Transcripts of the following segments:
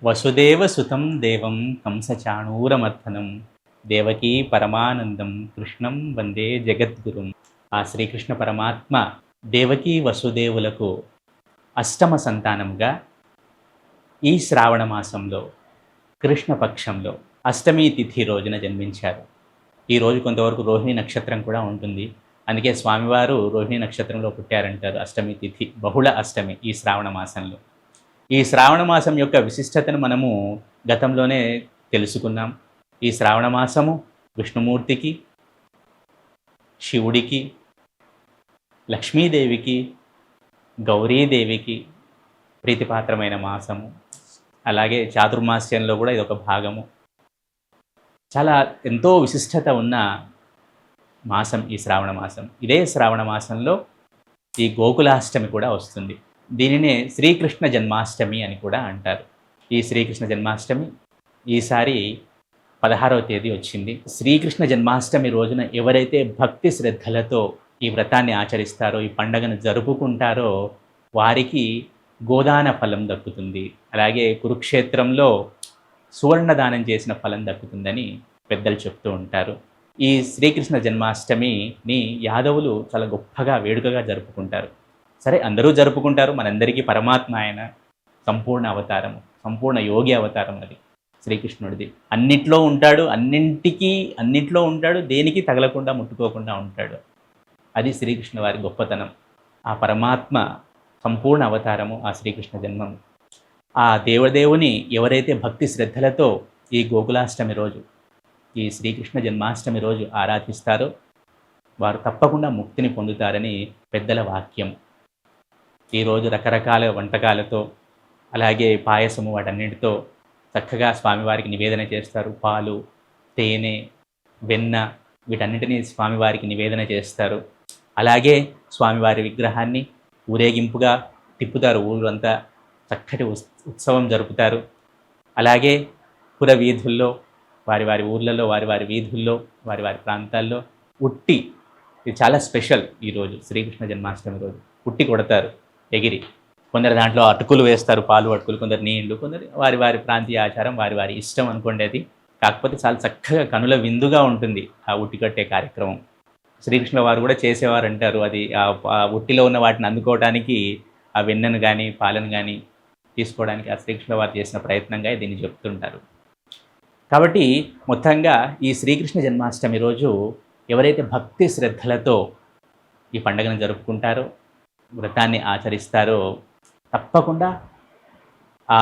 వసుదేవసుతం దేవం కంసచాణూరమర్దనం దేవకీ పరమానందం కృష్ణం వందే జగద్గురుం. ఆ శ్రీకృష్ణ పరమాత్మ దేవకీ వసుదేవులకు అష్టమ సంతానంగా ఈ శ్రావణ మాసంలో కృష్ణపక్షంలో అష్టమి తిథి రోజున జన్మించారు. ఈరోజు కొంతవరకు రోహిణి నక్షత్రం కూడా ఉంటుంది. అందుకే స్వామివారు రోహిణి నక్షత్రంలో పుట్టారంటారు. అష్టమి తిథి బహుళ అష్టమి ఈ శ్రావణ మాసంలో. ఈ శ్రావణ మాసం యొక్క విశిష్టతను మనము గతంలోనే తెలుసుకున్నాం. ఈ శ్రావణ మాసము విష్ణుమూర్తికి, శివుడికి, లక్ష్మీదేవికి, గౌరీదేవికి ప్రీతిపాత్రమైన మాసము. అలాగే చాతుర్మాస్యంలో కూడా ఇది ఒక భాగము. చాలా ఎంతో విశిష్టత ఉన్న మాసం ఈ శ్రావణ మాసం. ఇదే శ్రావణ మాసంలో ఈ గోకులాష్టమి కూడా వస్తుంది. దీనినే శ్రీకృష్ణ జన్మాష్టమి అని కూడా అంటారు. ఈ శ్రీకృష్ణ జన్మాష్టమి ఈసారి 16వ తేదీ వచ్చింది. శ్రీకృష్ణ జన్మాష్టమి రోజున ఎవరైతే భక్తి శ్రద్ధలతో ఈ వ్రతాన్ని ఆచరిస్తారో, ఈ పండగను జరుపుకుంటారో వారికి గోదాన ఫలం దక్కుతుంది. అలాగే కురుక్షేత్రంలో సువర్ణదానం చేసిన ఫలం దక్కుతుందని పెద్దలు చెప్తూ ఉంటారు. ఈ శ్రీకృష్ణ జన్మాష్టమిని యాదవులు చాలా గొప్పగా వేడుకగా జరుపుకుంటారు. సరే, అందరూ జరుపుకుంటారు. మనందరికీ పరమాత్మ ఆయన సంపూర్ణ అవతారము, సంపూర్ణ యోగి అవతారం అది శ్రీకృష్ణుడిది. అన్నిట్లో ఉంటాడు, అన్నిట్లో ఉంటాడు, దేనికి తగలకుండా ముట్టుకోకుండా ఉంటాడు. అది శ్రీకృష్ణ వారి గొప్పతనం. ఆ పరమాత్మ సంపూర్ణ అవతారము ఆ శ్రీకృష్ణ జన్మం. ఆ దేవదేవుని ఎవరైతే భక్తి శ్రద్ధలతో ఈ గోకులాష్టమి రోజు, ఈ శ్రీకృష్ణ జన్మాష్టమి రోజు ఆరాధిస్తారో వారు తప్పకుండా ముక్తిని పొందుతారని పెద్దల వాక్యం. ఈరోజు రకరకాల వంటకాలతో, అలాగే పాయసము వాటన్నిటితో చక్కగా స్వామివారికి నివేదన చేస్తారు. పాలు, తేనె, వెన్న వీటన్నిటినీ స్వామివారికి నివేదన చేస్తారు. అలాగే స్వామివారి విగ్రహాన్ని ఊరేగింపుగా తిప్పుతారు. ఊరంతా చక్కటి ఉత్సవం జరుపుతారు. అలాగే పుర వీధుల్లో, వారి వారి ఊర్లలో, వారి వారి వీధుల్లో, వారి వారి ప్రాంతాల్లో ఉట్టి, ఇది చాలా స్పెషల్. ఈరోజు శ్రీకృష్ణ జన్మాష్టమి రోజు ఉట్టి కొడతారు ఎగిరి. కొందరు దాంట్లో అటుకులు వేస్తారు, పాలు అటుకులు, కొందరు నీళ్లు, కొందరు వారి వారి ప్రాంతీయ ఆచారం, వారి వారి ఇష్టం అనుకోండి అది. కాకపోతే చాలా చక్కగా కనుల విందుగా ఉంటుంది ఆ ఉట్టి కట్టే కార్యక్రమం. శ్రీకృష్ణ వారు కూడా చేసేవారు అంటారు. అది ఆ ఉట్టిలో ఉన్న వాటిని అందుకోవడానికి, ఆ వెన్నను కానీ పాలను కానీ తీసుకోవడానికి ఆ శ్రీకృష్ణ వారు చేసిన ప్రయత్నంగా దీన్ని చెప్తుంటారు. కాబట్టి మొత్తంగా ఈ శ్రీకృష్ణ జన్మాష్టమి రోజు ఎవరైతే భక్తి శ్రద్ధలతో ఈ పండుగను జరుపుకుంటారో, వ్రతాన్ని ఆచరిస్తారో తప్పకుండా ఆ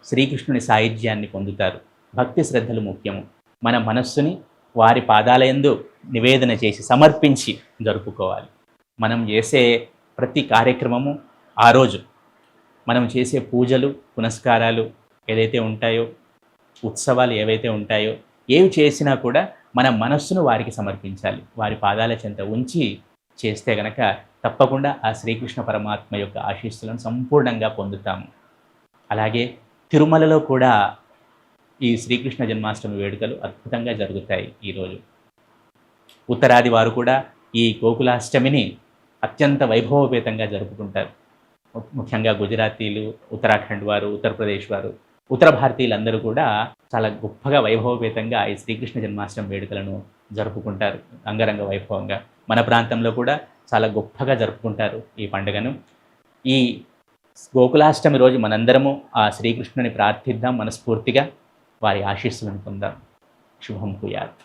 శ్రీకృష్ణుని సాయుధ్యాన్ని పొందుతారు. భక్తి శ్రద్ధలు ముఖ్యము. మన మనస్సుని వారి పాదాలయందు నివేదన చేసి సమర్పించి జరుపుకోవాలి. మనం చేసే ప్రతి కార్యక్రమము, ఆ రోజు మనం చేసే పూజలు, పునస్కారాలు ఏదైతే ఉంటాయో, ఉత్సవాలు ఏవైతే ఉంటాయో, ఏవి చేసినా కూడా మన మనస్సును వారికి సమర్పించాలి. వారి పాదాల చెంత ఉంచి చేస్తే గనక తప్పకుండా ఆ శ్రీకృష్ణ పరమాత్మ యొక్క ఆశీస్సులను సంపూర్ణంగా పొందుతాము. అలాగే తిరుమలలో కూడా ఈ శ్రీకృష్ణ జన్మాష్టమి వేడుకలు అద్భుతంగా జరుగుతాయి. ఈరోజు ఉత్తరాది వారు కూడా ఈ గోకులాష్టమిని అత్యంత వైభవోపేతంగా జరుపుకుంటారు. ముఖ్యంగా గుజరాతీలు, ఉత్తరాఖండ్ వారు, ఉత్తరప్రదేశ్ వారు, ఉత్తర భారతీయులందరూ కూడా చాలా గొప్పగా వైభవోపేతంగా ఈ శ్రీకృష్ణ జన్మాష్టమి వేడుకలను జరుపుకుంటారు అంగరంగ వైభవంగా. మన ప్రాంతంలో కూడా చాలా గొప్పగా జరుపుకుంటారు ఈ పండుగను. ఈ గోకులాష్టమి రోజు మనందరము ఆ శ్రీకృష్ణుని ప్రార్థిద్దాం, మనస్ఫూర్తిగా వారి ఆశీస్సులను పొందాం. శుభం కుయాత్.